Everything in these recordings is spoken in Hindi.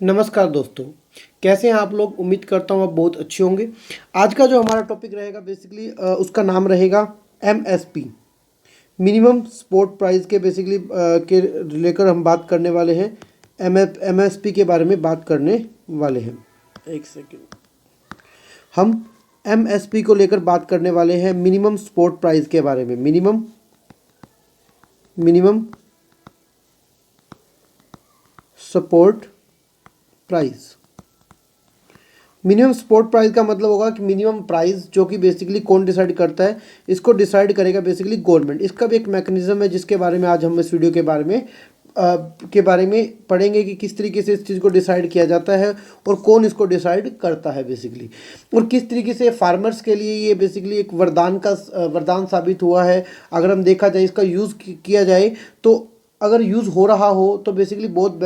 नमस्कार दोस्तों, कैसे हैं आप लोग। उम्मीद करता हूँ आप बहुत अच्छे होंगे। आज का जो हमारा टॉपिक रहेगा बेसिकली उसका नाम रहेगा एमएसपी, मिनिमम सपोर्ट प्राइस के बेसिकली के लेकर हम बात करने वाले हैं। एमएसपी के बारे में बात करने वाले हैं। एक सेकेंड, हम एमएसपी को लेकर बात करने वाले हैं मिनिमम सपोर्ट प्राइस के बारे में। Minimum support price. Minimum support price का मतलब होगा कि मिनिमम प्राइस जो कि बेसिकली कौन डिसाइड करता है, इसको डिसाइड करेगा बेसिकली गवर्नमेंट। इसका भी एक मैकेनिज्म है जिसके बारे में आज हम इस वीडियो के बारे में पढ़ेंगे कि किस तरीके से इस चीज़ को डिसाइड किया जाता है और कौन इसको डिसाइड करता है बेसिकली, और किस तरीके से फार्मर्स के लिए ये बेसिकली एक वरदान साबित हुआ है। अगर हम देखा जाए, इसका यूज़ किया जाए तो अगर यूज़ हो रहा हो तो बेसिकली बहुत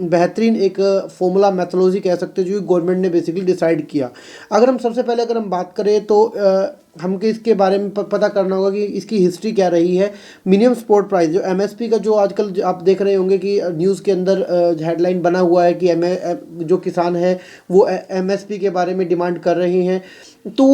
बेहतरीन एक फॉर्मूला मैथोलॉजी कह सकते हैं जो गवर्नमेंट ने बेसिकली डिसाइड किया। अगर हम सबसे पहले अगर हम बात करें तो हमको इसके बारे में पता करना होगा कि इसकी हिस्ट्री क्या रही है। मिनिमम सपोर्ट प्राइस जो एमएसपी का, जो आजकल आप देख रहे होंगे कि न्यूज़ के अंदर हेडलाइन बना हुआ है कि जो किसान है वो एमएसपी के बारे में डिमांड कर रहे हैं। तो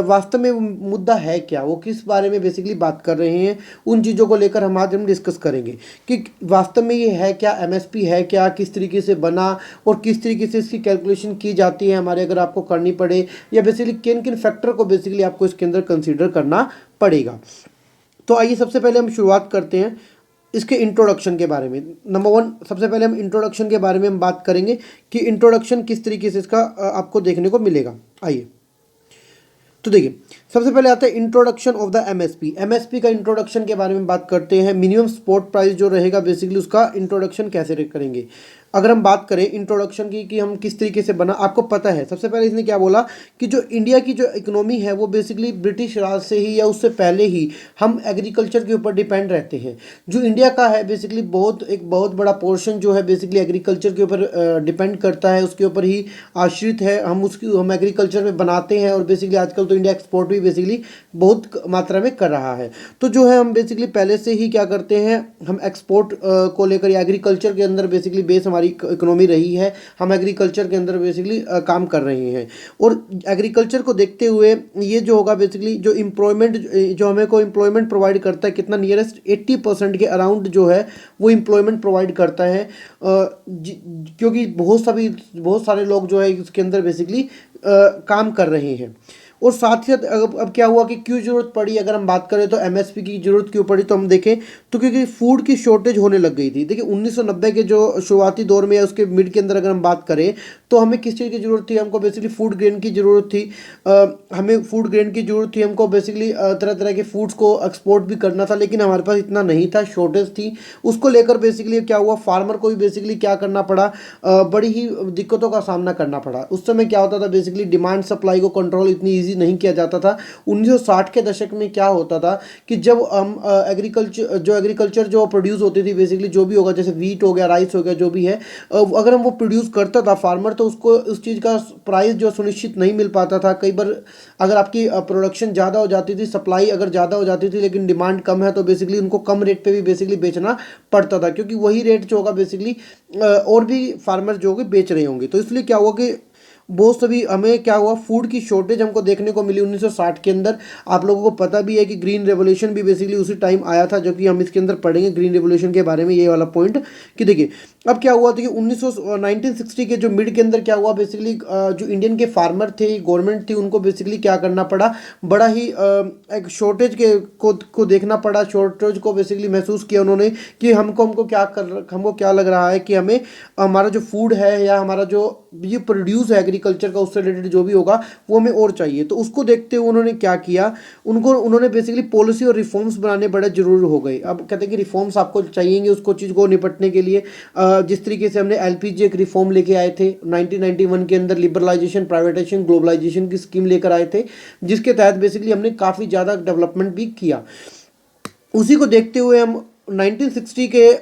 वास्तव में मुद्दा है क्या, वो किस बारे में बेसिकली बात कर रहे हैं, उन चीज़ों को लेकर हम आज डिस्कस करेंगे कि वास्तव में ये है क्या, एमएसपी है क्या, किस तरीके से बना और किस तरीके से इसकी कैलकुलेशन की जाती है हमारे, अगर आपको करनी पड़े, या बेसिकली किन किन फैक्टर को बेसिकली आपको इसके अंदर कंसीडर करना पड़ेगा। तो आइए सबसे पहले हम शुरुआत करते हैं इसके इंट्रोडक्शन के बारे में। नंबर वन, सबसे पहले हम इंट्रोडक्शन के बारे में हम बात करेंगे कि इंट्रोडक्शन किस तरीके से इसका आपको देखने को मिलेगा। आइए तो देखिए, सबसे पहले आता है introduction of the MSP. MSP का इंट्रोडक्शन के बारे में बात करते हैं। मिनिमम सपोर्ट प्राइस जो रहेगा बेसिकली उसका इंट्रोडक्शन कैसे करेंगे। अगर हम बात करें इंट्रोडक्शन की कि हम किस तरीके से बना, आपको पता है सबसे पहले इसने क्या बोला कि जो इंडिया की जो इकोनॉमी है वो बेसिकली ब्रिटिश राज से ही या उससे पहले ही हम एग्रीकल्चर के ऊपर डिपेंड रहते हैं। जो इंडिया का है बेसिकली एक बहुत बड़ा पोर्शन जो है बेसिकली एग्रीकल्चर के ऊपर डिपेंड करता है, उसके ऊपर ही आश्रित है। हम एग्रीकल्चर में बनाते हैं और बेसिकली आजकल तो इंडिया एक्सपोर्ट भी बेसिकली बहुत मात्रा में कर रहा है। तो जो है हम बेसिकली पहले से ही क्या करते हैं, हम एक्सपोर्ट को लेकर या एग्रीकल्चर के अंदर बेसिकली बेस हमारी इकोनॉमी रही है। हम एग्रीकल्चर के अंदर बेसिकली काम कर रहे हैं और एग्रीकल्चर को देखते हुए ये जो होगा बेसिकली जो एम्प्लॉयमेंट, जो हमें को एम्प्लॉयमेंट प्रोवाइड करता है, कितना नियरेस्ट 80% के अराउंड जो है वो एम्प्लॉयमेंट प्रोवाइड करता है। क्योंकि बहुत सारे लोग जो है इसके अंदर बेसिकली काम कर रहे हैं। और साथ ही साथ अब क्या हुआ कि क्यों ज़रूरत पड़ी, अगर हम बात करें तो एमएसपी की ज़रूरत क्यों पड़ी, तो हम देखें तो क्योंकि फूड की शॉर्टेज होने लग गई थी। देखिए 1990 के जो शुरुआती दौर में या उसके मिड के अंदर अगर हम बात करें तो हमें किस चीज़ की ज़रूरत थी, हमको बेसिकली फूड ग्रेन की ज़रूरत थी। हमें फूड ग्रेन की ज़रूरत थी, हमको बेसिकली तरह तरह के फूड्स को एक्सपोर्ट भी करना था, लेकिन हमारे पास इतना नहीं था, शॉर्टेज थी। उसको लेकर बेसिकली क्या हुआ, फार्मर को भी बेसिकली क्या करना पड़ा, बड़ी ही दिक्कतों का सामना करना पड़ा। उस समय क्या होता था, बेसिकली डिमांड सप्लाई को कंट्रोल इतनी ईजी नहीं किया जाता था। 1960 के दशक में क्या होता था कि जब हम एग्रीकल्चर जो प्रोड्यूस होती थी बेसिकली, जो भी होगा, जैसे वीट हो गया, राइस हो गया, जो भी है, अगर हम वो प्रोड्यूस करता था फार्मर, तो उसको उस चीज़ का प्राइस जो सुनिश्चित नहीं मिल पाता था। कई बार अगर आपकी प्रोडक्शन ज़्यादा हो जाती थी, सप्लाई अगर ज़्यादा हो जाती थी लेकिन डिमांड कम है, तो बेसिकली उनको कम रेट पे भी बेसिकली बेचना पड़ता था, क्योंकि वही रेट जो होगा बेसिकली और भी फार्मर जो होंगे बेच रहे होंगे। तो इसलिए क्या हुआ कि बहुत सभी हमें क्या हुआ, फूड की शॉर्टेज हमको देखने को मिली 1960 के अंदर। आप लोगों को पता भी है कि ग्रीन रेवोल्यूशन भी बेसिकली उसी टाइम आया था, जो कि हम इसके अंदर पढ़ेंगे ग्रीन रेवोल्यूशन के बारे में, ये वाला पॉइंट। कि देखिए अब क्या हुआ था कि 1960 के जो मिड के अंदर क्या हुआ बेसिकली, जो इंडियन के फार्मर थे, गवर्नमेंट थी, उनको बेसिकली क्या करना पड़ा, बड़ा ही एक शॉर्टेज को देखना पड़ा। शॉर्टेज को बेसिकली महसूस किया उन्होंने कि हमको क्या लग रहा है कि हमें हमारा जो फूड है या हमारा जो ये प्रोड्यूस है एग्रीकल्चर का, उससे रिलेटेड जो भी होगा वो हमें और चाहिए। तो उसको देखते हुए उन्होंने क्या किया, उन्होंने बेसिकली पॉलिसी और रिफॉर्म्स बनाने बड़े जरूरी हो गए। अब कहते हैं कि रिफॉर्म्स आपको चाहिए उसको चीज़ को निपटने के लिए। जिस तरीके से हमने एलपीजी एक रिफॉर्म लेके आए थे 1991 के अंदर, लिबरलाइजेशन, प्राइवेटाइजेशन, ग्लोबलाइजेशन की स्कीम लेकर आए थे, जिसके तहत बेसिकली हमने काफ़ी ज़्यादा डेवलपमेंट भी किया। उसी को देखते हुए हम 1960 के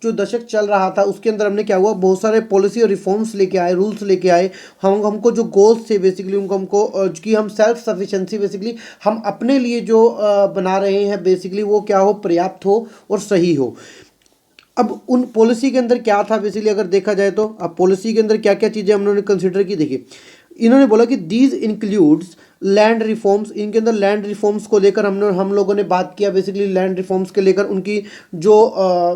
जो दशक चल रहा था उसके अंदर हमने क्या हुआ, बहुत सारे पॉलिसी और रिफॉर्म्स लेके आए, रूल्स लेके आए। हमको जो गोल्स थे बेसिकली हमको कि हम सेल्फ सफिशेंसी बेसिकली हम अपने लिए जो बना रहे हैं बेसिकली वो क्या हो, पर्याप्त हो और सही हो। अब उन पॉलिसी के अंदर क्या था बेसिकली अगर देखा जाए तो, अब पॉलिसी के अंदर क्या क्या चीज़ें हम लोगों ने कंसिडर की, देखिए इन्होंने बोला कि दीज इंक्लूड्स लैंड रिफॉर्म्स, इनके अंदर लैंड रिफॉर्म्स को लेकर हम लोगों ने बात किया बेसिकली। लैंड रिफॉर्म्स के लेकर उनकी जो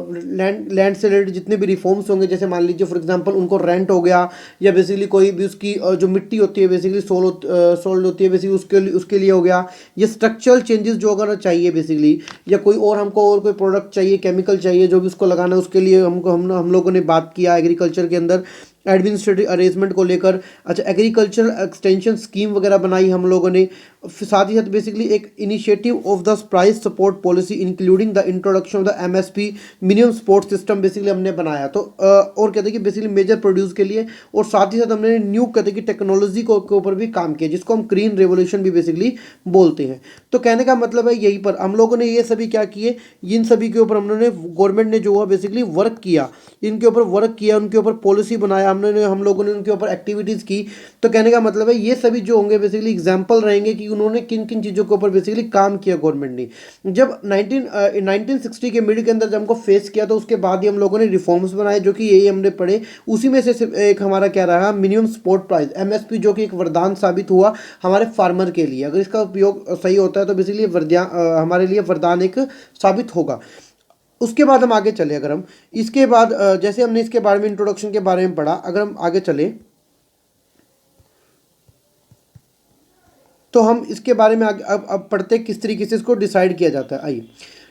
लैंड से रिलेटेड जितने भी रिफॉर्म्स होंगे, जैसे मान लीजिए फॉर एग्जांपल उनको रेंट हो गया, या बेसिकली कोई भी उसकी जो मिट्टी होती है बेसिकली सोल्ड होती है बेसिकली उसके लिए हो गया, ये स्ट्रक्चरल चेंजेस जो अगर चाहिए बेसिकली, या कोई और हमको और कोई प्रोडक्ट चाहिए, केमिकल चाहिए जो भी उसको लगाना है, उसके लिए हम लोगों ने बात किया एग्रीकल्चर के अंदर एडमिनिस्ट्रेटिव अरेंजमेंट को लेकर। अच्छा, एग्रीकल्चरल एक्सटेंशन स्कीम वगैरह बनाई हम लोगों ने। साथ ही साथ बेसिकली एक initiative of the price support policy including the introduction of the MSP minimum support system basically हमने बनाया। तो और कहते हैं कि बेसिकली मेजर प्रोड्यूस के लिए, और साथ ही साथ हमने न्यू कहते हैं कि टेक्नोलॉजी के ऊपर भी काम किया, जिसको हम ग्रीन रेवोल्यूशन भी बेसिकली बोलते हैं। तो कहने का मतलब है यहीं पर हम लोगों ने ये सभी क्या किए, इन सभी के ऊपर हम लोगों ने गवर्नमेंट ने जो हुआ बेसिकली वर्क किया, इनके ऊपर वर्क किया, उनके ऊपर पॉलिसी बनाया हम लोगों ने उनके ऊपर एक्टिविटीज़ की। तो कहने का मतलब है ये सभी जो होंगे बेसिकली एग्जाम्पल रहेंगे कि उन्होंने किन किन चीज़ों के ऊपर बेसिकली काम किया गवर्नमेंट ने। जब 1960 के मिड के अंदर जब हमको फेस किया, तो उसके बाद ही हम लोगों ने रिफॉर्म्स बनाए, जो कि यही हमने पढ़े। उसी में से एक हमारा क्या रहा, मिनिमम सपोर्ट प्राइस एमएसपी, जो कि एक वरदान साबित हुआ हमारे फार्मर के लिए। अगर इसका उपयोग सही होता है तो बेसिकली हमारे लिए वरदान एक साबित होगा। उसके बाद हम आगे चले, अगर हम इसके बाद जैसे हमने इसके बारे में इंट्रोडक्शन के बारे में पढ़ा, अगर हम आगे चले तो हम इसके बारे में आगे अब पढ़ते किस तरीके से इसको डिसाइड किया जाता है। आइए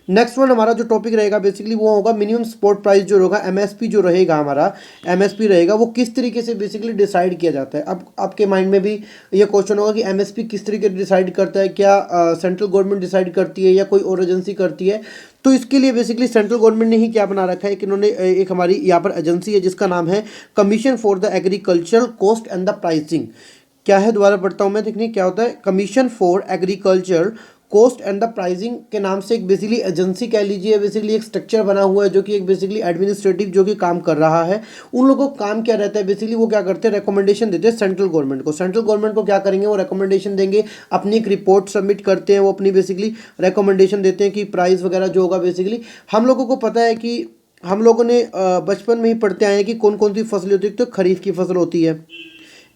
नेक्स्ट वन हमारा जो टॉपिक रहेगा बेसिकली वो होगा मिनिमम सपोर्ट प्राइस जो होगा, एमएसपी जो रहेगा हमारा, एमएसपी रहेगा वो किस तरीके से बेसिकली डिसाइड किया जाता है। अब आपके माइंड में भी ये क्वेश्चन होगा कि एमएसपी किस तरीके से डिसाइड करता है, क्या सेंट्रल गवर्नमेंट डिसाइड करती है या कोई और एजेंसी करती है। तो इसके लिए बेसिकली सेंट्रल गवर्नमेंट ने ही क्या बना रखा है कि इन्होंने एक हमारी यहाँ पर एजेंसी है जिसका नाम है commission for the agricultural cost and the pricing. क्या है, दोबारा पढ़ता हूँ मैं, देखिए क्या होता है, commission for agriculture cost and the pricing के नाम से एक बेसिकली एजेंसी कह लीजिए, बेसिकली एक स्ट्रक्चर बना हुआ है जो कि एक बेसिकली एडमिनिस्ट्रेटिव जो कि काम कर रहा है। उन लोगों का काम क्या रहता है बेसिकली, वो क्या करते हैं, रिकमेंडेशन देते हैं सेंट्रल गवर्नमेंट को। सेंट्रल गवर्नमेंट को क्या करेंगे, वो रिकमेंडेशन देंगे, अपनी एक रिपोर्ट सबमिट करते हैं, वो अपनी बेसिकली रिकमेंडेशन देते हैं कि प्राइस वगैरह जो होगा बेसिकली। हम लोगों को पता है कि हम लोगों ने बचपन में ही पढ़ते आए हैं कि कौन कौन सी फसलें होती है। तो खरीफ की फसल होती है,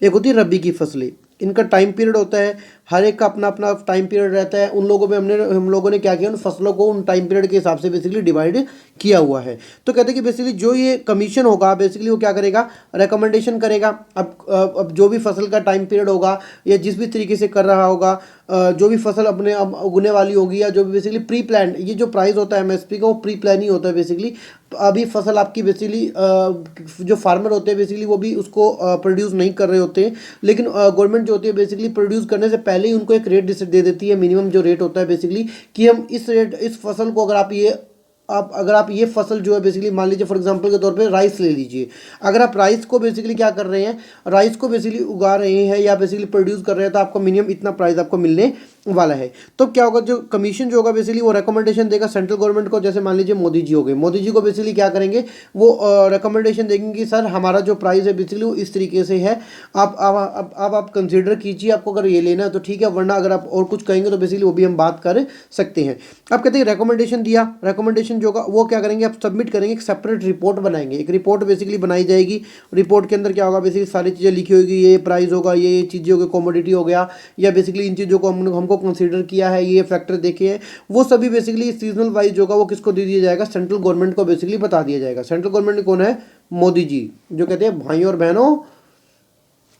एक होती है रबी की फसलें, इनका टाइम पीरियड होता है, हर एक का अपना अपना टाइम पीरियड रहता है। उन लोगों में हम लोगों ने क्या किया, उन फसलों को उन टाइम पीरियड के हिसाब से बेसिकली डिवाइड किया हुआ है। तो कहते हैं कि बेसिकली जो ये कमीशन होगा बेसिकली वो क्या करेगा, रिकमेंडेशन करेगा। अब जो भी फसल का टाइम पीरियड होगा या जिस भी तरीके से कर रहा होगा, जो भी फसल अपने अब उगने वाली होगी या जो भी बेसिकली प्री प्लान, ये जो प्राइस होता है एमएसपी का वो प्री प्लान ही होता है बेसिकली। अभी फसल आपकी बेसिकली जो फार्मर होते हैं बेसिकली वो भी उसको प्रोड्यूस नहीं कर रहे होते हैं, लेकिन गवर्नमेंट जो होती है बेसिकली प्रोड्यूस करने से पहले ही उनको एक रेट दे देती है, मिनिमम जो रेट होता है बेसिकली, कि हम इस फसल को अगर आप ये फसल जो है बेसिकली मान लीजिए फॉर एग्जांपल के तौर पे राइस ले लीजिए। अगर आप राइस को बेसिकली क्या कर रहे हैं, राइस को बेसिकली उगा रहे हैं या बेसिकली प्रोड्यूस कर रहे हैं, तो आपको मिनिमम इतना प्राइस आपको मिलने वाला है। तो क्या होगा, जो कमीशन जो होगा बेसिकली वो रिकमेंडेशन देगा सेंट्रल गवर्नमेंट को। जैसे मान लीजिए मोदी जी हो गए, मोदी जी को बेसिकली क्या करेंगे, वो रिकमेंडेशन देंगे कि सर हमारा जो प्राइस है बेसिकली वो इस तरीके से है, आप कंसिडर कीजिए, आपको अगर ये लेना है तो ठीक है, वरना अगर आप और कुछ कहेंगे तो बेसिकली वो भी हम बात कर सकते हैं। अब कहते हैं रिकमेंडेशन दिया, रिकमेंडेशन जो होगा वो क्या करेंगे, आप सबमिट करेंगे, एक सेपरेट रिपोर्ट बनाएंगे, एक रिपोर्ट बेसिकली बनाई जाएगी। रिपोर्ट के अंदर क्या होगा, बेसिकली सारी चीज़ें लिखी होगी, ये प्राइस होगा, ये चीज़ें होगी, कमोडिटी हो गया, या बेसिकली इन चीज़ों को हमको कंसीडर किया है, ये फैक्टर देखे हैं, वो सभी बेसिकली सीजनल वाइज होगा वो किसको दे दिया जाएगा, सेंट्रल गवर्नमेंट को बेसिकली बता दिया जाएगा। सेंट्रल गवर्नमेंट कौन है, मोदी जी, जो कहते हैं भाइयों और बहनों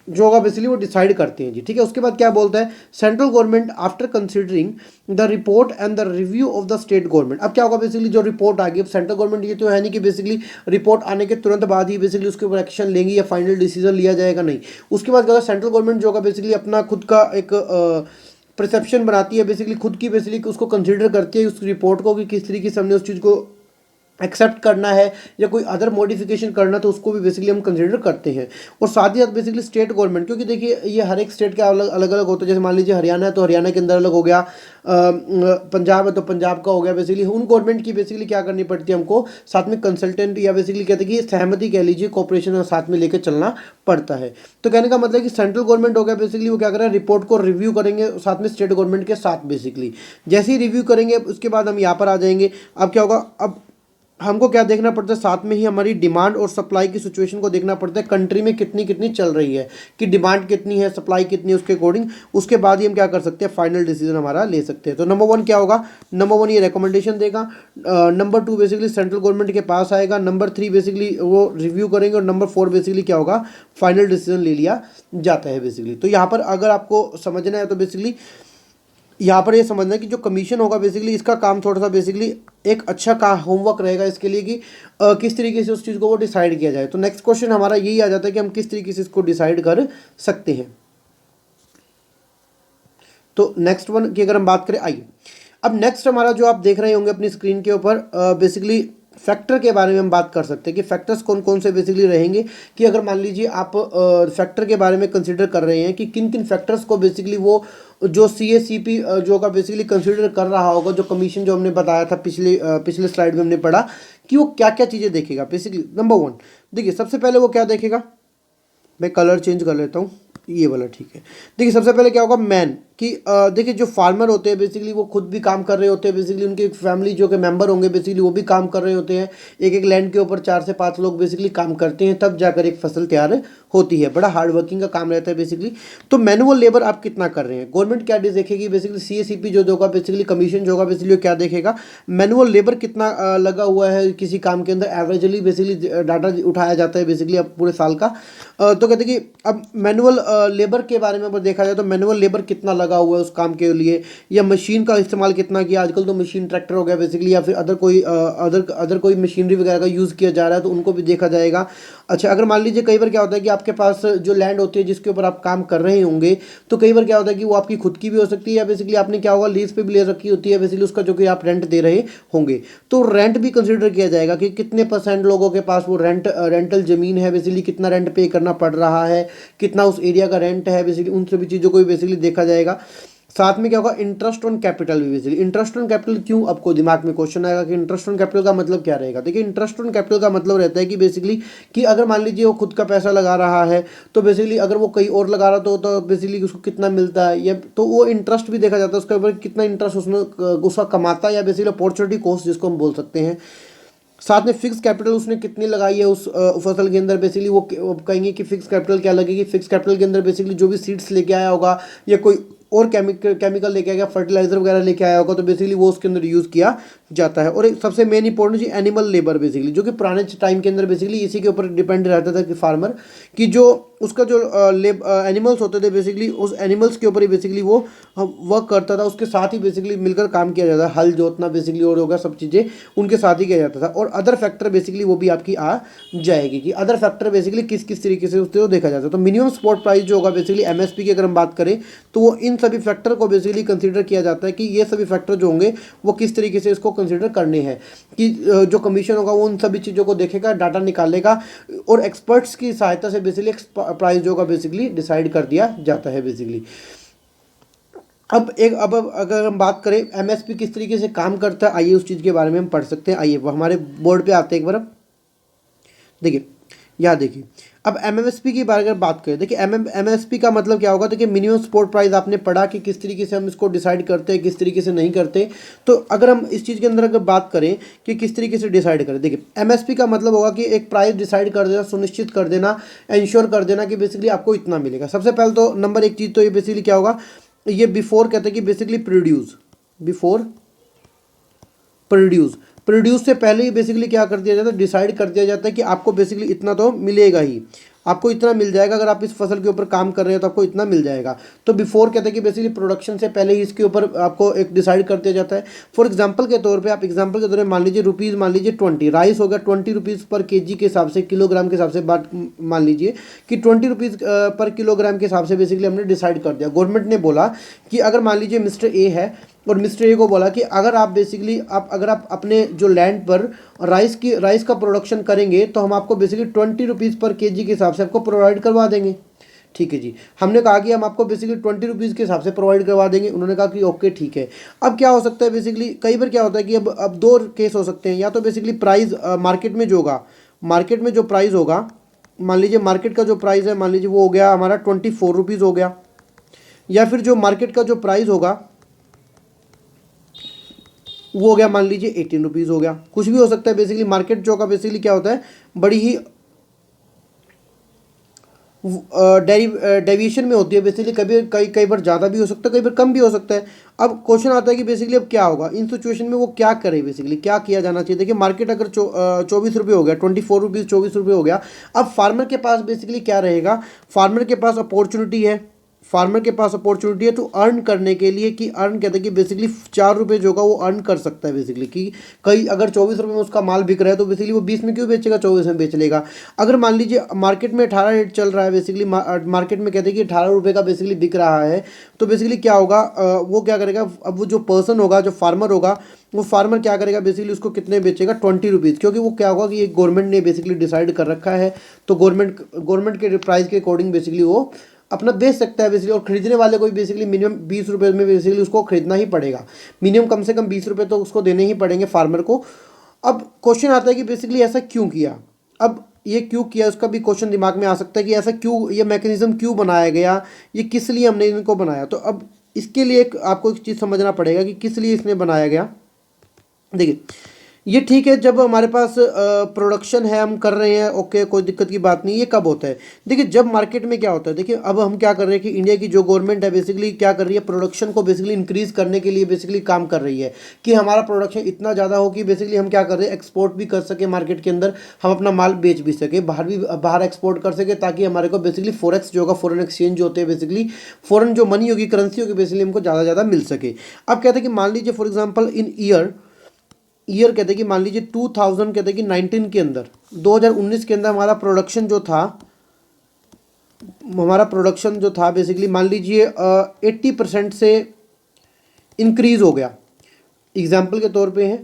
जो होगा बेसिकली वो डिसाइड करते हैं जी, ठीक है। उसके बाद क्या बोलता है, central government after considering the report and the review of the state government. अब क्या होगा बेसिकली, जो रिपोर्ट आ गई, अब सेंट्रल गवर्नमेंट ये तो है नहीं कि बेसिकली रिपोर्ट आने के तुरंत बाद ही बेसिकली उसके ऊपर एक्शन लेंगी या फाइनल डिसीजन लिया जाएगा, नहीं। उसके बाद क्या होगा, सेंट्रल गवर्नमेंट जो होगा बेसिकली अपना खुद का एक परसेप्शन बनाती है, बेसिकली खुद की बेसिकली उसको कंसीडर करती है उस रिपोर्ट को कि किस तरीके से हमने उस चीज़ को एक्सेप्ट करना है या कोई अदर मॉडिफिकेशन करना, तो उसको भी बेसिकली हम कंसीडर करते हैं। और साथ ही साथ बेसिकली स्टेट गवर्नमेंट, क्योंकि देखिए ये हर एक स्टेट का अलग अलग होता है। जैसे मान लीजिए हरियाणा है तो हरियाणा के अंदर अलग हो गया, पंजाब है तो पंजाब का हो गया। बेसिकली उन गवर्नमेंट की बेसिकली क्या करनी पड़ती है, हमको साथ में कंसल्टेंट या बेसिकली कहते हैं कि सहमति कह लीजिए, कॉपरेशन साथ में लेकर चलना पड़ता है। तो कहने का मतलब कि सेंट्रल गवर्नमेंट हो गया बेसिकली वो क्या कर रहा है, रिपोर्ट को रिव्यू करेंगे साथ में स्टेट गवर्नमेंट के साथ बेसिकली। जैसे ही रिव्यू करेंगे उसके बाद हम यहाँ पर आ जाएंगे। अब क्या होगा, अब हमको क्या देखना पड़ता है, साथ में ही हमारी डिमांड और सप्लाई की सिचुएशन को देखना पड़ता है, कंट्री में कितनी कितनी चल रही है, कि डिमांड कितनी है, सप्लाई कितनी है, उसके अकॉर्डिंग उसके बाद ही हम क्या कर सकते हैं, फाइनल डिसीजन हमारा ले सकते हैं। तो नंबर 1 क्या होगा, नंबर 1 ये रिकमेंडेशन देगा, नंबर 2 बेसिकली सेंट्रल गवर्नमेंट के पास आएगा, नंबर 3 बेसिकली वो रिव्यू करेंगे, और नंबर 4 बेसिकली क्या होगा, फाइनल डिसीजन ले लिया जाता है बेसिकली। तो यहाँ पर अगर आपको समझना है तो बेसिकली यहाँ पर ये समझना है कि जो कमीशन होगा बेसिकली इसका काम थोड़ा सा बेसिकली एक अच्छा का होमवर्क रहेगा इसके लिए कि किस तरीके से उस चीज़ को वो डिसाइड किया जाए। तो नेक्स्ट क्वेश्चन हमारा यही आ जाता है कि हम किस तरीके से इसको डिसाइड कर सकते हैं। तो नेक्स्ट वन की अगर हम बात करें, आइए अब नेक्स्ट हमारा जो आप देख रहे होंगे अपनी स्क्रीन के ऊपर, बेसिकली फैक्टर के बारे में हम बात कर सकते हैं कि फैक्टर्स कौन कौन से बेसिकली रहेंगे, कि अगर मान लीजिए आप फैक्टर के बारे में कंसिडर कर रहे हैं कि किन किन फैक्टर्स को बेसिकली वो जो CACP जो का बेसिकली कंसिडर कर रहा होगा, जो कमीशन जो हमने बताया था पिछले स्लाइड में हमने पढ़ा कि वो क्या क्या चीज़ें देखेगा। बेसिकली नंबर 1 देखिए, सबसे पहले वो क्या देखेगा, मैं कलर चेंज कर लेता हूँ, ये वाला ठीक है। देखिए सबसे पहले क्या होगा, मैन कि देखिए जो फार्मर होते हैं बेसिकली वो खुद भी काम कर रहे होते हैं, बेसिकली उनके फैमिली जो के मेंबर होंगे बेसिकली वो भी काम कर रहे होते हैं, एक एक लैंड के ऊपर 4 से 5 लोग बेसिकली काम करते हैं, तब जाकर एक फसल तैयार होती है, बड़ा हार्ड वर्किंग का काम रहता है बेसिकली। तो मैनुअल लेबर आप कितना कर रहे हैं, गवर्नमेंट क्या देखेगी, बेसिकली CACP जो होगा बेसिकली कमीशन जो होगा बेसिकली क्या देखेगा, मैनुअल लेबर कितना लगा हुआ है किसी काम के अंदर, एवरेजली बेसिकली डाटा उठाया जाता है बेसिकली अब पूरे साल का। तो कहते हैं कि अब मैनुअल लेबर के बारे में अगर देखा जाए तो मैनुअल लेबर कितना लगा हुआ है उस काम के लिए, या मशीन का इस्तेमाल कितना किया, आजकल तो मशीन ट्रैक्टर हो गया बेसिकली, या फिर अदर कोई मशीनरी वगैरह का यूज़ किया जा रहा है तो उनको भी देखा जाएगा। अच्छा, अगर मान लीजिए कई बार क्या होता है कि आपके पास जो लैंड होती है जिसके ऊपर आप काम कर रहे होंगे, तो कई बार क्या होता है कि वो आपकी खुद की भी हो सकती है, या बेसिकली आपने क्या होगा लीज पे भी ले रखी होती है बेसिकली उसका, जो कि आप रेंट दे रहे होंगे, तो रेंट भी कंसिडर किया जाएगा कि कितने % लोगों के पास वो रेंटल ज़मीन है, बेसिकली कितना रेंट पे करना पड़ रहा है, कितना उस एरिया का रेंट है, बेसिकली उन सभी चीज़ों को भी बेसिकली देखा जाएगा। साथ में क्या होगा, इंटरेस्ट ऑन कैपिटल भी बेसिकली। इंटरेस्ट ऑन कैपिटल क्यों, आपको दिमाग में क्वेश्चन आएगा कि इंटरेस्ट ऑन कैपिटल का मतलब क्या रहेगा। देखिए इंटरेस्ट ऑन कैपिटल का मतलब रहता है कि बेसिकली कि अगर मान लीजिए वो खुद का पैसा लगा रहा है तो बेसिकली अगर वो कहीं और लगा रहा तो बेसिकली उसको कितना मिलता है, या तो वो इंटरेस्ट भी देखा जाता है उसके ऊपर, कितना इंटरेस्ट उसमें उसका कमाता है, या बेसिकली अपॉर्चुनिटी कॉस्ट जिसको हम बोल सकते हैं। साथ में फिक्स कैपिटल उसने कितनी लगाई है उस फसल के अंदर, बेसिकली वो कहेंगे कि फिक्स कैपिटल क्या लगेगी। फिक्स कैपिटल के अंदर बेसिकली जो भी सीड्स लेके आया होगा या कोई और केमिकल लेके आया, फर्टिलाइजर वगैरह लेके आया होगा, तो बेसिकली वो उसके अंदर यूज़ किया जाता है। और एक सबसे मेन इंपॉर्टेंट चीज एनिमल लेबर बेसिकली, जो कि पुराने टाइम के अंदर बेसिकली इसी के ऊपर डिपेंड रहता था कि फार्मर की जो उसका जो एनिमल्स होते थे बेसिकली उस एनिमल्स के ऊपर ही बेसिकली वो वर्क करता था, उसके साथ ही बेसिकली मिलकर काम किया जाता था, हल जोतना बेसिकली और होगा सब चीज़ें उनके साथ ही किया जाता था। और अदर फैक्टर बेसिकली वो भी आपकी आ जाएगी कि अदर फैक्टर बेसिकली किस किस तरीके से उसको देखा जाता है। तो मिनिमम सपोर्ट प्राइस जो होगा बेसिकली MSP की अगर हम बात करें तो वो इन सभी फैक्टर को बेसिकली कंसीडर किया जाता है कि ये सभी फैक्टर जो होंगे वो किस तरीके से इसको कंसीडर करने हैं, कि जो कमीशन होगा वो उन सभी चीज़ों को देखेगा, डाटा निकालेगा और एक्सपर्ट्स की सहायता से बेसिकली प्राइस जो होगा बेसिकली डिसाइड कर दिया जाता है बेसिकली। अब अगर हम बात करें MSP किस तरीके से काम करता है, आइए उस चीज़ के बारे में हम पढ़ सकते हैं। आइए हमारे बोर्ड पे आते हैं एक बार। देखिए यहाँ देखिए, अब MSP की बारे में बात करें। देखिए MSP का मतलब क्या होगा, देखिए मिनिमम सपोर्ट प्राइस आपने पढ़ा कि किस तरीके से हम इसको डिसाइड करते हैं, किस तरीके से नहीं करते। तो अगर हम इस चीज़ के अंदर अगर बात करें कि किस तरीके से डिसाइड करें, देखिए MSP का मतलब होगा कि एक प्राइस डिसाइड कर देना, सुनिश्चित कर देना, इंश्योर कर देना कि बेसिकली आपको इतना मिलेगा। सबसे पहले तो नंबर एक चीज़ तो ये बेसिकली क्या होगा, ये बिफोर कहते हैं कि बेसिकली प्रोड्यूस से पहले ही बेसिकली क्या कर दिया जाता है, डिसाइड कर दिया जाता है कि आपको बेसिकली इतना तो मिलेगा ही, आपको इतना मिल जाएगा, अगर आप इस फसल के ऊपर काम कर रहे हो तो आपको इतना मिल जाएगा। तो बिफोर कहते हैं कि बेसिकली प्रोडक्शन से पहले ही इसके ऊपर आपको एक डिसाइड कर दिया जाता है। फॉर एग्जांपल के तौर पे आप एग्जांपल के तौर पे मान लीजिए रुपीज़, मान लीजिए 20 राइस होगा 20 रुपीज़ पर केजी के हिसाब से, किलोग्राम के हिसाब से बात मान लीजिए कि 20 रुपीज़ पर किलोग्राम के हिसाब से बेसिकली हमने डिसाइड कर दिया। गवर्नमेंट ने बोला कि अगर मान लीजिए मिस्टर ए है और मिस्टर ए को बोला कि अगर आप बेसिकली अगर आप अपने जो लैंड पर राइस का प्रोडक्शन करेंगे तो हम आपको बेसिकली 20 रुपीज़ पर केजी के हिसाब से आपको प्रोवाइड करवा देंगे। ठीक है जी, हमने कहा कि हम आपको बेसिकली 20 रुपीज़ के हिसाब से प्रोवाइड करवा देंगे। उन्होंने कहा कि ओके ठीक है। अब क्या हो सकता है, बेसिकली कई बार क्या होता है कि अब दो केस हो सकते हैं, या तो बेसिकली प्राइस मार्केट में जो होगा, मार्केट में जो प्राइस होगा, मान लीजिए मार्केट का जो प्राइस है मान लीजिए वो हो गया हमारा 24 रुपीज़ हो गया, या फिर जो मार्केट का जो प्राइस होगा वो हो गया मान लीजिए 18 रुपीज़ हो गया, कुछ भी हो सकता है बेसिकली। मार्केट जो का बेसिकली क्या होता है, बड़ी ही डेविएशन में होती है बेसिकली, कभी कई कई बार ज़्यादा भी हो सकता है, कई बार कम भी हो सकता है। अब क्वेश्चन आता है कि बेसिकली अब क्या होगा इन सिचुएशन में, वो क्या करे, बेसिकली क्या किया जाना चाहिए। देखिए मार्केट अगर 24 रुपये हो गया, 24 रुपीज़ 24 रुपये हो गया, अब फार्मर के पास बेसिकली क्या रहेगा, फार्मर के पास अपॉर्चुनिटी है, फार्मर के पास अपॉर्चुनिटी है टू अर्न करने के लिए, कि अर्न कहते हैं कि बेसिकली 4 रुपये जो का वो अर्न कर सकता है बेसिकली, कि कई अगर 24 रुपये में उसका माल बिक रहा है तो बेसिकली वो 20 में क्यों बेचेगा, 24 में बेच लेगा। अगर मान लीजिए मार्केट में 18 रेट चल रहा है बेसिकली, मार्केट में कहते हैं कि 18 रुपये का बेसिकली बिक रहा है, तो बेसिकली क्या होगा, वो क्या करेगा, अब वो जो पर्सन होगा, जो फार्मर होगा, वो फार्मर क्या करेगा बेसिकली, उसको कितने बेचेगा, 20 रुपीज़, क्योंकि वो क्या होगा कि ये गवर्नमेंट ने बेसिकली डिसाइड कर रखा है, तो गवर्नमेंट के प्राइस के अकॉर्डिंग बेसिकली वो अपना बेच सकता है बेसिकली। और खरीदने वाले को भी बेसिकली मिनिमम 20 रुपये में बेसिकली उसको खरीदना ही पड़ेगा, मिनिमम कम से कम 20 रुपये तो उसको देने ही पड़ेंगे फार्मर को। अब क्वेश्चन आता है कि बेसिकली ऐसा क्यों किया, अब ये क्यों किया, उसका भी क्वेश्चन दिमाग में आ सकता है कि ऐसा क्यों, ये मैकेनिज्म क्यों बनाया गया, ये किस लिए हमने इनको बनाया। तो अब इसके लिए आपको एक चीज़ समझना पड़ेगा कि किस लिए इसने बनाया गया। देखिए ये ठीक है, जब हमारे पास प्रोडक्शन है, हम कर रहे हैं, ओके, कोई दिक्कत की बात नहीं। ये कब होता है, देखिए जब मार्केट में क्या होता है, देखिए अब हम क्या कर रहे हैं कि इंडिया की जो गवर्नमेंट है बेसिकली क्या कर रही है, प्रोडक्शन को बेसिकली इंक्रीज करने के लिए बेसिकली काम कर रही है, कि हमारा प्रोडक्शन इतना ज़्यादा हो कि बेसिकली हम क्या कर रहे हैं, एक्सपोर्ट भी कर सके मार्केट के अंदर, हम अपना माल बेच भी सके, बाहर एक्सपोर्ट कर सके, ताकि हमारे को बेसिकली फॉरेक्स जो होगा, फॉरेन एक्सचेंज जो होते हैं बेसिकली, फॉरेन जो मनी होगी, करेंसी होगी, बेसिकली हमको ज़्यादा ज़्यादा मिल सके। अब कहते हैं कि मान लीजिए फॉर एग्जाम्पल इन ईयर कहते हैं कि मान लीजिए 2000 कहते हैं कि 19 के अंदर, 2019 के अंदर हमारा प्रोडक्शन जो था बेसिकली मान लीजिए 80% से इंक्रीज हो गया। एग्जाम्पल के तौर पे है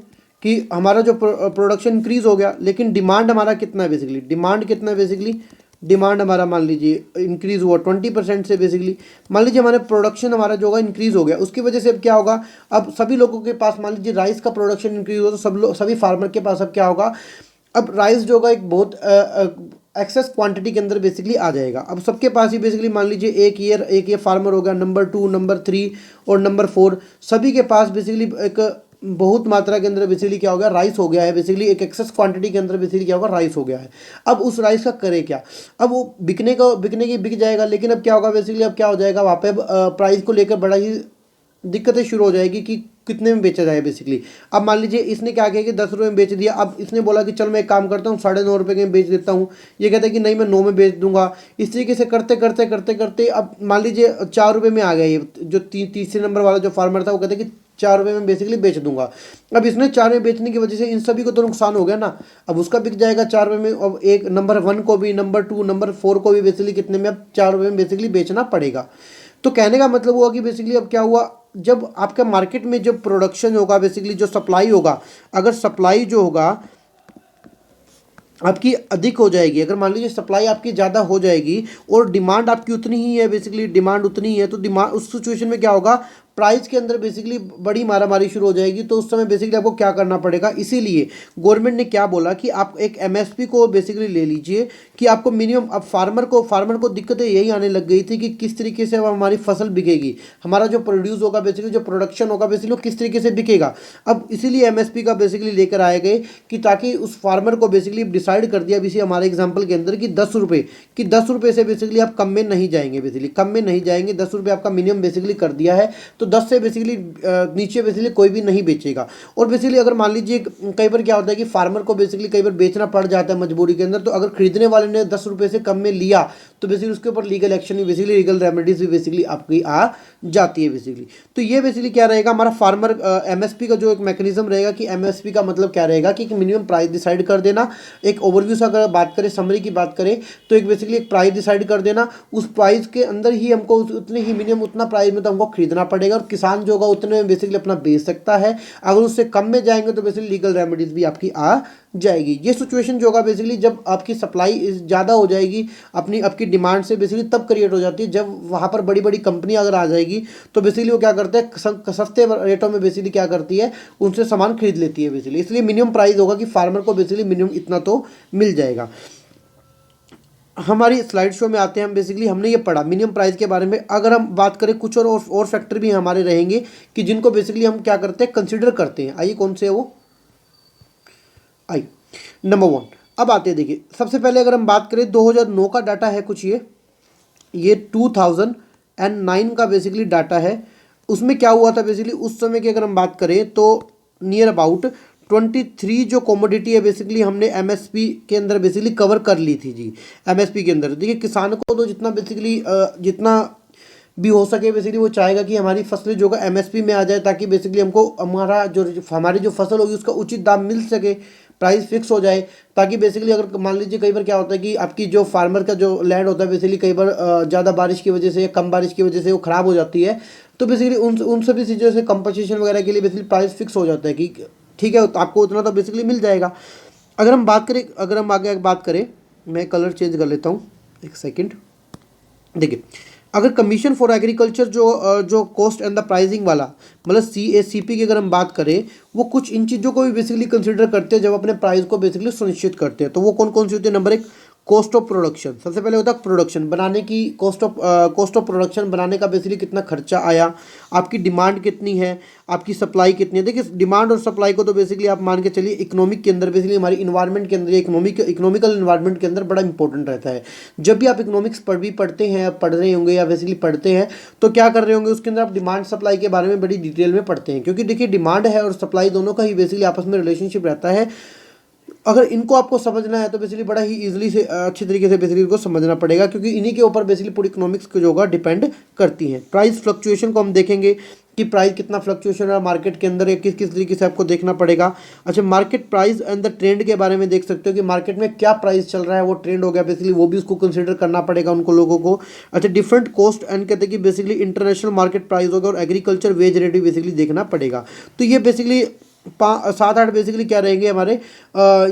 कि हमारा जो प्रोडक्शन इंक्रीज हो गया, लेकिन डिमांड हमारा कितना है बेसिकली, डिमांड हमारा मान लीजिए इंक्रीज हुआ 20% से बेसिकली। मान लीजिए हमारे प्रोडक्शन हमारा जो होगा इंक्रीज हो गया, उसकी वजह से अब क्या होगा, अब सभी लोगों के पास मान लीजिए राइस का प्रोडक्शन इंक्रीज हो, तो सभी फार्मर के पास अब क्या होगा, अब राइस जो होगा एक बहुत एक्सेस क्वांटिटी के अंदर बेसिकली आ जाएगा। अब सबके पास ही बेसिकली मान लीजिए एक ये फार्मर हो गया, नंबर 2, नंबर 3 और नंबर 4, सभी के पास बेसिकली एक बहुत मात्रा के अंदर बेसिकली क्या हो गया, राइस हो गया है, बेसिकली एक एक्सेस क्वांटिटी के अंदर बेसिकली क्या होगा, राइस हो गया है। अब उस राइस का करे क्या, अब वो बिक जाएगा, लेकिन अब क्या होगा बेसिकली, अब क्या हो जाएगा वहाँ पे प्राइस को लेकर बड़ा ही दिक्कतें शुरू हो जाएगी कि कितने में बेचा जाए बेसिकली। अब मान लीजिए इसने क्या किया कि 10 रुपये में बेच दिया, अब इसने बोला कि चल मैं एक काम करता हूँ 9.5 रुपये के में बेच देता हूँ, ये कहता है कि नहीं मैं 9 में बेच दूंगा। इस तरीके से करते करते करते करते अब मान लीजिए 4 रुपये में आ गया, ये जो तीसरे नंबर वाला जो फार्मर था वो कहता है कि 4 रुपये में बेसिकली बेच दूंगा। अब इसने 4 में बेचने की वजह से इन सभी को तो नुकसान हो गया ना, अब उसका बिक जाएगा 4 रुपये में, अब एक नंबर 1 को भी, नंबर 2, नंबर 4 को भी बेसिकली कितने में, अब 4 रुपये में बेसिकली बेचना पड़ेगा। तो कहने का मतलब हुआ कि बेसिकली अब क्या हुआ, जब आपका मार्केट में जब प्रोडक्शन होगा बेसिकली, जो सप्लाई होगा, अगर सप्लाई जो होगा आपकी अधिक हो जाएगी, अगर मान लीजिए सप्लाई आपकी ज़्यादा हो जाएगी और डिमांड आपकी उतनी ही है, बेसिकली डिमांड उतनी ही है, तो डिमांड उस सिचुएशन में क्या होगा, प्राइस के अंदर बेसिकली बड़ी मारामारी शुरू हो जाएगी। तो उस समय बेसिकली आपको क्या करना पड़ेगा, इसीलिए गवर्नमेंट ने क्या बोला कि आप एक एमएसपी को बेसिकली ले लीजिए, कि आपको मिनिमम, अब फार्मर को दिक्कतें यही आने लग गई थी कि किस तरीके से अब हमारी फसल बिकेगी, हमारा जो प्रोड्यूस होगा बेसिकली, जो प्रोडक्शन होगा बेसिकली, वो किस तरीके से बिकेगा। अब इसीलिए एमएसपी का बेसिकली लेकर आए गए, कि ताकि उस फार्मर को बेसिकली डिसाइड कर दिया इसी हमारे एग्जाम्पल के अंदर कि 10 रुपये से बेसिकली आप कम में नहीं जाएंगे, बेसिकली कम में नहीं जाएंगे, 10 रुपये आपका मिनिमम बेसिकली कर दिया है, तो 10 से बेसिकली नीचे बेसिकली कोई भी नहीं बेचेगा। और बेसिकली अगर मान लीजिए कई बार क्या होता है कि फार्मर को बेसिकली कई बार बेचना पड़ जाता है मजबूरी के अंदर, तो अगर खरीदने वाले ने 10 रुपये से कम में लिया तो बेसिकली उसके ऊपर लीगल एक्शन भी, बेसिकली लीगल रेमेडीज भी बेसिकली आपकी आ जाती है बेसिकली। तो ये बेसिकली क्या रहेगा हमारा फार्मर एमएसपी का जो एक मैकेनिज्म रहेगा, कि एमएसपी का मतलब क्या रहेगा कि एक मिनिमम प्राइस डिसाइड कर देना। एक ओवरव्यू से अगर बात करें, समरी की बात करें, तो एक बेसिकली एक प्राइस डिसाइड कर देना, उस प्राइस के अंदर ही हमको उतने ही मिनिमम उतना प्राइस में तो हमको खरीदना पड़ेगा, और किसान जो होगा उतने में बेसिकली अपना बेच सकता है। अगर उससे कम में जाएंगे तो बेसिकली लीगल रेमेडीज भी आपकी आ जाएगी। ये सिचुएशन जो होगा बेसिकली जब आपकी सप्लाई ज़्यादा हो जाएगी आपकी डिमांड से, बेसिकली तब क्रिएट हो जाती है, जब वहाँ पर बड़ी बड़ी कंपनी अगर आ जाएगी तो बेसिकली वो क्या करते हैं, सस्ते रेटों में बेसिकली क्या करती है, उनसे सामान खरीद लेती है बेसिकली। इसलिए मिनिमम प्राइस होगा कि फार्मर को बेसिकली मिनिमम इतना तो मिल जाएगा। हमारी स्लाइड शो में आते हैं हम। बेसिकली हमने ये पढ़ा मिनिमम प्राइस के बारे में। अगर हम बात करें कुछ और फैक्टर भी हमारे रहेंगे कि जिनको बेसिकली हम क्या करते हैं, कंसिडर करते हैं। आइए कौन से है वो, आई नंबर 1। अब आते हैं, देखिए सबसे पहले अगर हम बात करें 2009 का डाटा है कुछ, ये 2009 का बेसिकली डाटा है। उसमें क्या हुआ था बेसिकली, उस समय की अगर हम बात करें तो नियर अबाउट 23 जो कॉमोडिटी है बेसिकली हमने एमएसपी के अंदर बेसिकली कवर कर ली थी जी। एमएसपी के अंदर देखिए किसान को तो जितना बेसिकली जितना भी हो सके बेसिकली वो चाहेगा कि हमारी फसलें जो है एमएसपी में आ जाए, ताकि बेसिकली हमको हमारी जो फसल होगी उसका उचित दाम मिल सके, प्राइस फिक्स हो जाए। ताकि बेसिकली अगर मान लीजिए कई बार क्या होता है कि आपकी जो फार्मर का जो लैंड होता है बेसिकली कई बार ज़्यादा बारिश की वजह से, कम बारिश की वजह से वो ख़राब हो जाती है, तो बेसिकली उन सभी चीज़ों से कंपनसेशन वगैरह के लिए बेसिकली प्राइस फिक्स हो जाता है कि ठीक है तो आपको उतना तो बेसिकली मिल जाएगा। अगर हम बात करें, अगर हम आगे बात करें, मैं कलर चेंज कर लेता हूँ एक सेकेंड। देखिए अगर कमीशन फॉर एग्रीकल्चर जो कॉस्ट एंड द प्राइसिंग वाला मतलब CACP की अगर हम बात करें, वो कुछ इन चीज़ों को भी बेसिकली कंसिडर करते हैं जब अपने प्राइस को बेसिकली सुनिश्चित करते हैं। तो वो कौन कौन सी होती है, नंबर 1 कॉस्ट ऑफ प्रोडक्शन। सबसे पहले होता है प्रोडक्शन बनाने की कॉस्ट ऑफ प्रोडक्शन, बनाने का बेसिकली कितना खर्चा आया, आपकी डिमांड कितनी है, आपकी सप्लाई कितनी है। देखिए डिमांड और सप्लाई को तो बेसिकली आप मान के चलिए इकोनॉमिक के अंदर बेसिकली हमारी इन्वायरमेंट के अंदर इकोनॉमिकल इन्वायरमेंट के अंदर बड़ा इंपॉर्टेंट रहता है। जब भी आप इकोनॉमिक्स पढ़ते हैं, पढ़ रहे होंगे या बेसिकली पढ़ते हैं तो क्या कर रहे होंगे, उसके अंदर आप डिमांड सप्लाई के बारे में बड़ी डिटेल में पढ़ते हैं। क्योंकि देखिए डिमांड है और सप्लाई दोनों का ही बेसिकली आपस में रिलेशनशिप रहता है। अगर इनको आपको समझना है तो बेसिकली बड़ा ही इजीली से अच्छी तरीके से बेसिकली इनको समझना पड़ेगा, क्योंकि इन्हीं के ऊपर बेसिकली पूरी इकोनॉमिक्स को जो होगा डिपेंड करती है। प्राइस फ्लक्चुएशन को हम देखेंगे कि प्राइस कितना फ्लक्चुएशन है मार्केट के अंदर, किस किस तरीके से आपको देखना पड़ेगा। अच्छा market price and the trend के बारे में देख सकते हो कि मार्केट में क्या प्राइस चल रहा है, वो ट्रेंड हो गया बेसिकली, वो भी उसको कंसिडर करना पड़ेगा उनको लोगों को। अच्छा डिफरेंट कॉस्ट एंड कहते हैं कि बेसिकली इंटरनेशनल मार्केट प्राइस होगा और एग्रीकल्चर वेज रेट भी बेसिकली देखना पड़ेगा। तो ये बेसिकली 7-8 बेसिकली क्या रहेंगे हमारे,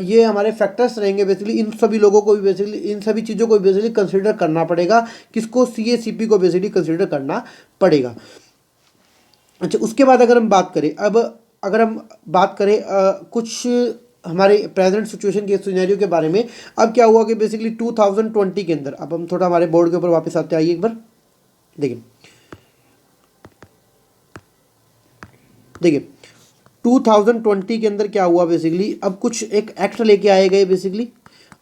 ये हमारे फैक्टर्स रहेंगे बेसिकली। इन सभी लोगों को भी बेसिकली, इन सभी चीज़ों को बेसिकली कंसिडर करना पड़ेगा, किसको, CACP को बेसिकली कंसिडर करना पड़ेगा। अच्छा उसके बाद अगर हम बात करें, अब अगर हम बात करें कुछ हमारे प्रेजेंट सिचुएशन के सिनेरियो के बारे में। अब क्या हुआ कि बेसिकली 2020 के अंदर, अब हम थोड़ा हमारे बोर्ड के ऊपर वापस आते आइए एक बार। देखिए 2020 के अंदर क्या हुआ बेसिकली, अब कुछ एक एक्ट लेके आए गए बेसिकली।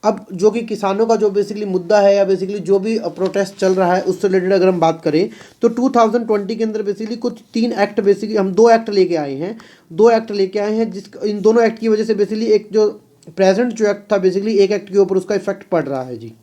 अब जो कि किसानों का जो बेसिकली मुद्दा है या बेसिकली जो भी प्रोटेस्ट चल रहा है उससे रिलेटेड अगर हम बात करें तो 2020 के अंदर बेसिकली कुछ 3 एक्ट बेसिकली हम 2 एक्ट लेके आए हैं। 2 एक्ट लेके आए हैं जिस इन दोनों एक्ट की वजह से बेसिकली एक जो प्रेजेंट जो एक्ट था बेसिकली एक एक्ट के ऊपर उसका इफेक्ट पड़ रहा है जी।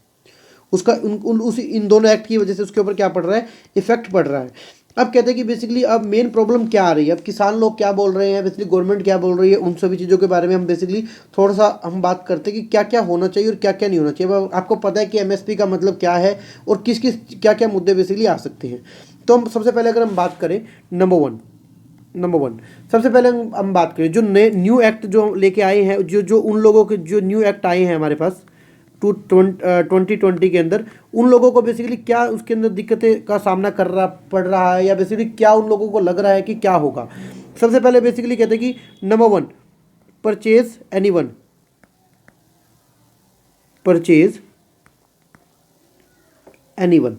उसका इन दोनों एक्ट की वजह से उसके ऊपर क्या पड़ रहा है, इफेक्ट पड़ रहा है। अब कहते हैं कि बेसिकली अब मेन प्रॉब्लम क्या आ रही है, अब किसान लोग क्या बोल रहे हैं, बेसिकली गवर्नमेंट क्या बोल रही है, उन सभी चीज़ों के बारे में हम बेसिकली थोड़ा सा हम बात करते हैं कि क्या क्या होना चाहिए और क्या क्या नहीं होना चाहिए। अब आपको पता है कि MSP का मतलब क्या है और किस किस क्या क्या मुद्दे बेसिकली आ सकते हैं। तो हम सबसे पहले अगर हम बात करें नंबर वन सबसे पहले हम बात करें जो नए न्यू एक्ट जो लेके आए हैं, जो उन लोगों के जो न्यू एक्ट आए हैं हमारे पास 2020 के अंदर, उन लोगों को बेसिकली क्या उसके अंदर दिक्कतें का सामना पड़ रहा है या बेसिकली क्या उन लोगों को लग रहा है कि क्या होगा। सबसे पहले बेसिकली कहते हैं कि नंबर 1 परचेज एनीवन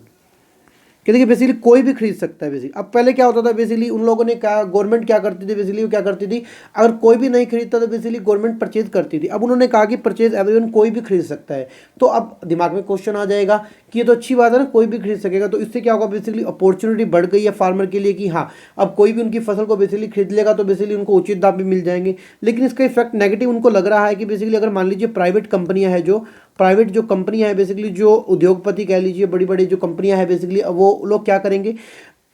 कहते कि बेसिकली कोई भी खरीद सकता है बेसिकली। अब पहले क्या होता था बेसिकली उन लोगों ने क्या, गवर्नमेंट क्या करती थी बेसिकली, वो क्या करती थी अगर कोई भी नहीं खरीदता तो बेसिकली गवर्नमेंट परचेज करती थी। अब उन्होंने कहा कि परचेज एवरीवन कोई भी खरीद सकता है। तो अब दिमाग में क्वेश्चन आ जाएगा कि ये तो अच्छी बात है ना, कोई भी खरीद सकेगा, तो इससे क्या होगा बेसिकली अपॉर्चुनिटी बढ़ गई है फार्मर के लिए कि हाँ अब कोई भी उनकी फसल को बेसिकली खरीद लेगा तो बेसिकली उनको उचित दाम भी मिल जाएंगे। लेकिन इसका इफेक्ट नेगेटिव उनको लग रहा है कि बेसिकली अगर मान लीजिए प्राइवेट जो कंपनियां हैं बेसिकली, जो उद्योगपति कह लीजिए, बड़ी बड़ी जो कंपनियां हैं बेसिकली, वो लोग क्या करेंगे,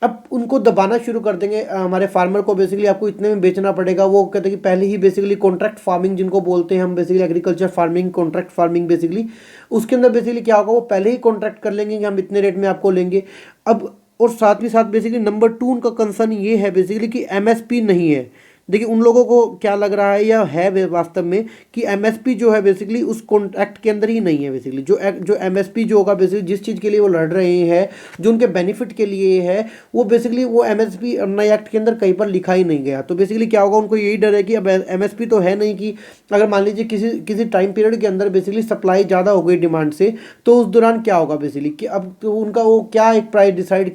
अब उनको दबाना शुरू कर देंगे हमारे फार्मर को, बेसिकली आपको इतने में बेचना पड़ेगा। वो कहते हैं कि पहले ही बेसिकली कॉन्ट्रैक्ट फार्मिंग जिनको बोलते हैं हम basically, agriculture farming, contract farming basically, उसके अंदर बेसिकली क्या होगा, वो पहले ही कॉन्ट्रैक्ट कर लेंगे कि हम इतने रेट में आपको लेंगे। अब और साथ ही साथ बेसिकली नंबर 2 उनका कंसर्न ये है बेसिकली कि MSP नहीं है। देखिए उन लोगों को क्या लग रहा है या है वास्तव में कि एमएसपी जो है बेसिकली उस कॉन्ट्रैक्ट के अंदर ही नहीं है। बेसिकली जो एमएसपी जो होगा बेसिकली जिस चीज़ के लिए वो लड़ रहे हैं, जो उनके बेनिफिट के लिए है, वो बेसिकली वो एमएसपी नए एक्ट के अंदर कहीं पर लिखा ही नहीं गया। तो बेसिकली क्या होगा, उनको यही डर है कि अब एमएसपी तो है नहीं, कि अगर मान लीजिए किसी किसी टाइम पीरियड के अंदर बेसिकली सप्लाई ज़्यादा हो गई डिमांड से, तो उस दौरान क्या होगा बेसिकली कि अब तो उनका वो क्या एक प्राइस डिसाइड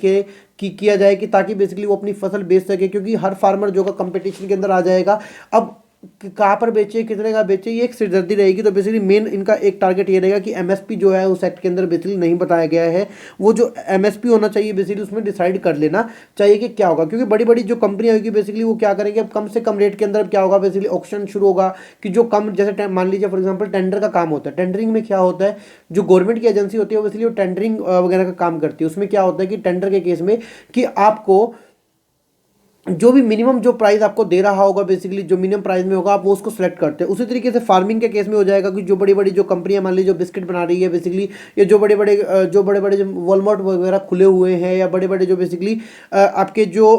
किया जाए कि ताकि बेसिकली वो अपनी फसल बेच सके, क्योंकि हर फार्मर जो का कंपटीशन के अंदर आ जाएगा। अब कहाँ पर बेचे, कितने का बेचे, ये एक सिरदर्दी रहेगी। तो बेसिकली मेन इनका एक टारगेट ये रहेगा कि एमएसपी जो है उस एक्ट के अंदर बेसिकली नहीं बताया गया है, वो जो एमएसपी होना चाहिए बेसिकली उसमें डिसाइड कर लेना चाहिए कि क्या होगा। क्योंकि बड़ी बड़ी जो कंपनियां होगी बेसिकली वो क्या करेंगे, अब कम से कम रेट के अंदर क्या होगा बेसिकली ऑक्शन शुरू होगा कि जो कम, जैसे मान लीजिए फॉर एग्जाम्पल टेंडर का काम होता है। टेंडरिंग में क्या होता है, जो गवर्नमेंट की एजेंसी होती है वो बेसिकली वो टेंडरिंग वगैरह का काम करती है। उसमें क्या होता है कि टेंडर के केस में कि आपको जो भी मिनिमम जो प्राइस आपको दे रहा होगा बेसिकली जो मिनिमम प्राइस में होगा आप वो उसको सेलेक्ट करते हैं। उसी तरीके से फार्मिंग के केस में हो जाएगा कि जो बड़ी बड़ी जो कंपनियां मान लीजिए जो बिस्किट बना रही है बेसिकली, या जो बड़े बड़े जो वॉलमार्ट वगैरह खुले हुए हैं, या बड़े बड़े जो बेसिकली आपके जो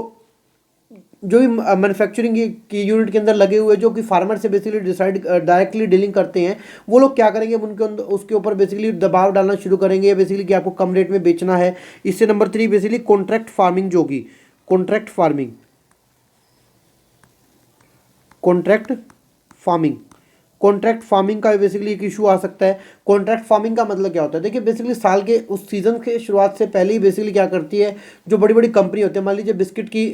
भी मैन्युफैक्चरिंग की यूनिट के अंदर लगे हुए जो कि फार्मर से बेसिकली डिसाइड डायरेक्टली डीलिंग करते हैं, वो लोग क्या करेंगे, उनके अंदर उसके ऊपर बेसिकली दबाव डालना शुरू करेंगे बेसिकली कि आपको कम रेट में बेचना है। इससे नंबर 3 बेसिकली कॉन्ट्रैक्ट फार्मिंग जो होगी, कॉन्ट्रैक्ट फार्मिंग कॉन्ट्रैक्ट फार्मिंग का बेसिकली एक इशू आ सकता है। कॉन्ट्रैक्ट फार्मिंग का मतलब क्या होता है, देखिए बेसिकली साल के उस सीजन के शुरुआत से पहले ही बेसिकली क्या करती है, जो बड़ी बड़ी कंपनी होती है, मान लीजिए बिस्किट की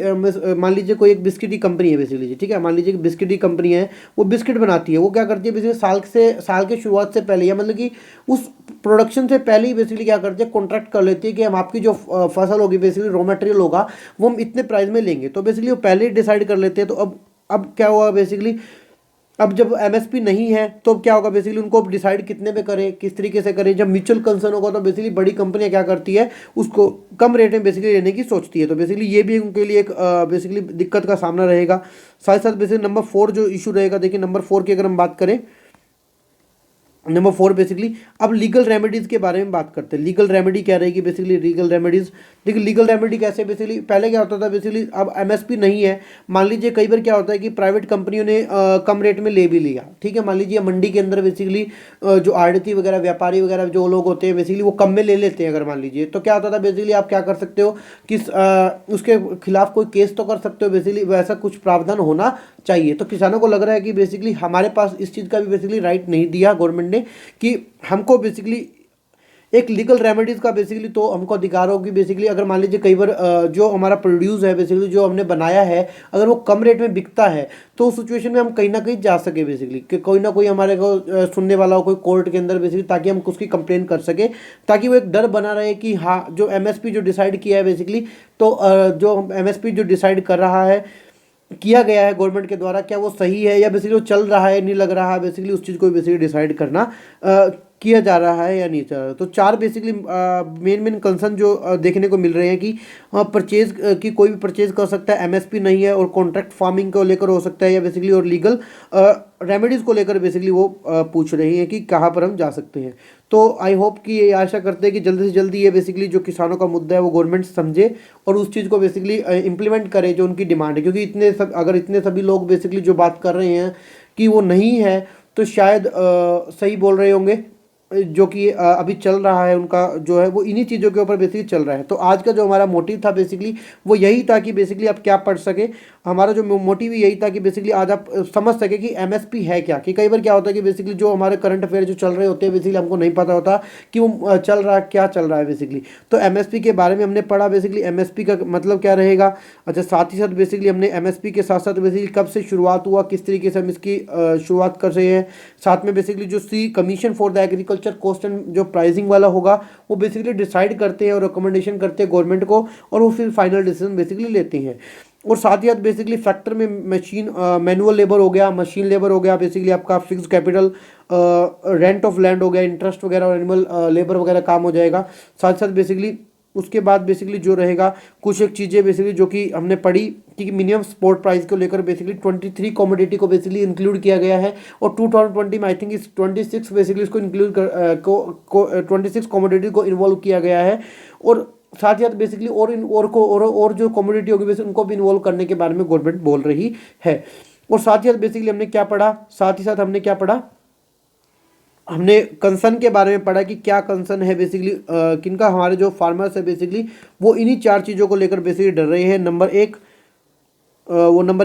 मान लीजिए कोई एक बिस्किट की कंपनी है बेसिकली, ठीक है, मान लीजिए बिस्किट की कंपनी है, वो बिस्किट बनाती है। वो क्या करती है बेसिकली साल के शुरुआत से पहले, या मतलब कि उस प्रोडक्शन से पहले ही बेसिकली क्या करती है, कॉन्ट्रैक्ट कर लेती है कि हम आपकी जो फसल होगी बेसिकली रॉ मटेरियल होगा वो हम इतने प्राइस में लेंगे। तो बेसिकली वो पहले ही डिसाइड कर लेते हैं। तो अब क्या हुआ बेसिकली, अब जब एमएसपी नहीं है तो क्या होगा बेसिकली, उनको डिसाइड कितने पे करें, किस तरीके से करें। जब म्यूचुअल कंसर्न होगा तो बेसिकली बड़ी कंपनियां क्या करती है, उसको कम रेट में बेसिकली लेने की सोचती है। तो बेसिकली ये भी उनके लिए एक बेसिकली दिक्कत का सामना रहेगा। साथ ही साथ बेसिकली नंबर 4 जो इशू रहेगा, देखिए नंबर 4 की अगर हम बात करें, नंबर 4 बेसिकली अब लीगल रेमेडीज़ के बारे में बात करते हैं। लीगल रेमेडी क्या रहेगी बेसिकली, लीगल रेमेडीज़, देखिए लीगल रेमेडी कैसे, बेसिकली पहले क्या होता था बेसिकली, अब एमएसपी नहीं है, मान लीजिए कई बार क्या होता है कि प्राइवेट कंपनियों ने कम रेट में ले भी लिया, ठीक है, मान लीजिए मंडी के अंदर बेसिकली जो आड़ती वगैरह व्यापारी वगैरह जो लोग होते हैं बेसिकली वो कम में ले लेते हैं अगर मान लीजिए, तो क्या होता था बेसिकली आप क्या कर सकते हो कि उसके खिलाफ कोई केस तो कर सकते हो बेसिकली, वैसा कुछ प्रावधान होना चाहिए। तो किसानों को लग रहा है कि बेसिकली हमारे पास इस चीज़ का भी बेसिकली राइट नहीं दिया गवर्नमेंट ने कि हमको बेसिकली एक लीगल रेमेडीज का बेसिकली तो हमको अधिकार होगी बेसिकली, अगर मान लीजिए कई बार जो हमारा प्रोड्यूस है बेसिकली जो हमने बनाया है अगर वो कम रेट में बिकता है तो उस सिचुएशन में हम कहीं ना कहीं जा सके बेसिकली, कि कोई ना कोई हमारे को सुनने वाला हो कोई कोर्ट के अंदर बेसिकली, ताकि हम उसकी कंप्लेन कर सके, ताकि वो एक डर बना रहे कि हाँ जो एमएसपी जो डिसाइड किया है बेसिकली, तो जो एमएसपी जो डिसाइड कर रहा है किया गया है गवर्नमेंट के द्वारा, क्या वो सही है या बेसिकली वो चल रहा है नहीं लग रहा है, बेसिकली उस चीज़ को बेसिकली डिसाइड करना किया जा रहा है या नहीं चल रहा है। तो 4 बेसिकली मेन कंसर्न जो देखने को मिल रहे हैं कि परचेज की कोई भी परचेज कर सकता है, एमएसपी नहीं है, और कॉन्ट्रैक्ट फार्मिंग को लेकर हो सकता है या बेसिकली, और लीगल रेमेडीज़ को लेकर बेसिकली वो पूछ रही हैं कि कहाँ पर हम जा सकते हैं। तो आई होप कि ये आशा करते हैं कि जल्दी से जल्दी ये बेसिकली जो किसानों का मुद्दा है वो गवर्नमेंट समझे और उस चीज़ को बेसिकली इम्प्लीमेंट करे जो उनकी डिमांड है, क्योंकि अगर इतने सभी लोग बेसिकली जो बात कर रहे हैं कि वो नहीं है तो शायद सही बोल रहे होंगे, जो कि अभी चल रहा है उनका जो है वो इन्हीं चीज़ों के ऊपर बेसिकली चल रहा है। तो आज का जो हमारा मोटिव था बेसिकली वो यही था कि बेसिकली आप क्या पढ़ सके, हमारा जो मोटिव यही था कि बेसिकली आज आप समझ सके कि एमएसपी है क्या। कि कई बार क्या होता है कि बेसिकली जो हमारे करंट अफेयर जो चल रहे होते हैं बेसिकली हमको नहीं पता होता कि वो चल रहा क्या चल रहा है बेसिकली। तो एमएसपी के बारे में हमने पढ़ा, बेसिकली एमएसपी का मतलब क्या रहेगा। अच्छा, साथ ही साथ बेसिकली हमने एमएसपी के साथ साथ बेसिकली कब से शुरुआत हुआ, किस तरीके से हम इसकी शुरुआत कर रहे हैं, साथ में बेसिकली जो commission for the agriculture cost and जो प्राइसिंग वाला होगा वो बेसिकली डिसाइड करते हैं और रिकमेंडेशन करते हैं गवर्नमेंट को, और वो फिर फाइनल डिसीजन बेसिकली लेते हैं। और साथ ही साथ बेसिकली फैक्टर में मैनुअल लेबर हो गया, मशीन लेबर हो गया, बेसिकली आपका fix capital, rent of land हो गया, इंटरेस्ट वगैरह और एनिमल लेबर वगैरह काम हो जाएगा। साथ साथ बेसिकली उसके बाद बेसिकली जो रहेगा कुछ एक चीज़ें बेसिकली जो कि हमने पढ़ी कि मिनिमम सपोर्ट प्राइस को लेकर बेसिकली 23 कमोडिटी को बेसिकली इंक्लूड किया गया है, और 2020 में आई थिंक इस 26 बेसिकली इसको इंक्लूड कर 26 कमोडिटी को इन्वॉल्व किया गया है। और साथ ही साथ बेसिकली और जो कमोडिटी होगी बेसिकली उनको भी इन्वॉल्व करने के बारे में गवर्नमेंट बोल रही है। और साथ ही साथ बेसिकली हमने क्या पढ़ा, साथ ही साथ हमने क्या पढ़ा, हमने कंसर्न के बारे में पढ़ा कि क्या कंसर्न है बेसिकली किनका, हमारे जो फार्मर्स है बेसिकली वो इन्हीं 4 चीज़ों को लेकर बेसिकली डर रहे हैं। नंबर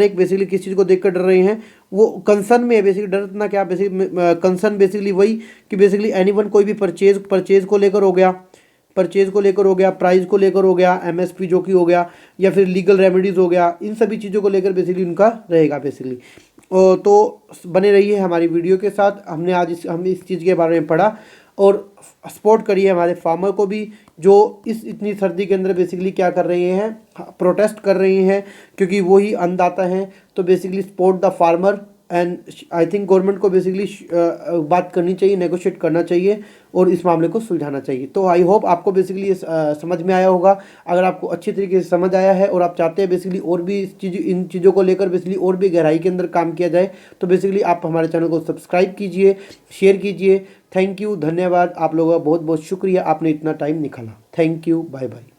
एक बेसिकली किस चीज़ को देखकर डर रहे हैं, वो कंसर्न में है बेसिकली। डरना क्या, बेसिकली कंसर्न बेसिकली वही कि बेसिकली एनीवन कोई भी परचेज को लेकर हो गया, प्राइस को लेकर हो गया, एमएसपी जो कि हो गया, या फिर लीगल रेमेडीज हो गया, इन सभी चीज़ों को लेकर बेसिकली उनका रहेगा बेसिकली। तो बने रहिए हमारी वीडियो के साथ। हम इस चीज़ के बारे में पढ़ा और सपोर्ट करिए हमारे फार्मर को भी, जो इतनी सर्दी के अंदर बेसिकली क्या कर रहे हैं, प्रोटेस्ट कर रहे हैं, क्योंकि वही अन्नदाता हैं। तो basically support the farmer and I think government को बेसिकली बात करनी चाहिए, नेगोशिएट करना चाहिए और इस मामले को सुलझाना चाहिए। तो आई होप आपको बेसिकली समझ में आया होगा। अगर आपको अच्छी तरीके से समझ आया है और आप चाहते हैं बेसिकली और भी इन चीज़ों को लेकर बेसिकली और भी गहराई के अंदर काम किया जाए, तो बेसिकली आप हमारे चैनल को सब्सक्राइब कीजिए, शेयर कीजिए। थैंक यू, धन्यवाद। आप लोगों का बहुत बहुत शुक्रिया, आपने इतना टाइम निकाला। Thank you, bye bye.